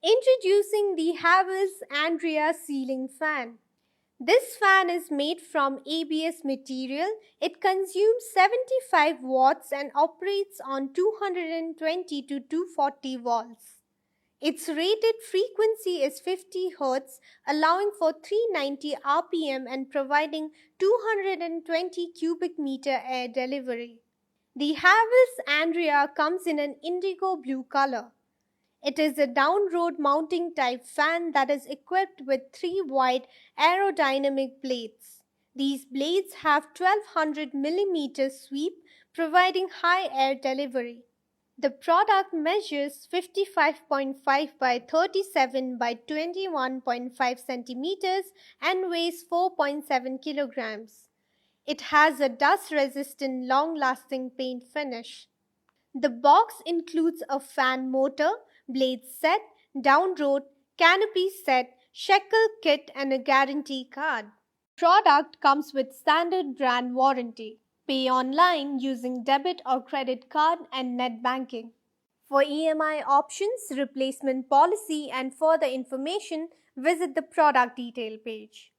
Introducing the Havells Andria ceiling fan. This fan is made from ABS material. It consumes 75 watts and operates on 220 to 240 volts. Its rated frequency is 50 Hz, allowing for 390 RPM and providing 220 cubic meter air delivery. The Havells Andria comes in an indigo blue color. It is a down-road mounting type fan that is equipped with 3 wide aerodynamic blades. These blades have 1200 mm sweep, providing high air delivery. The product measures 55.5 by 37 by 21.5 centimeters and weighs 4.7 kilograms. It has a dust-resistant, long-lasting paint finish. The box includes a fan motor, blade set, downroad, canopy set, shekel kit and a guarantee card. Product comes with standard brand warranty. Pay online using debit or credit card and net banking. For EMI options, replacement policy and further information, visit the product detail page.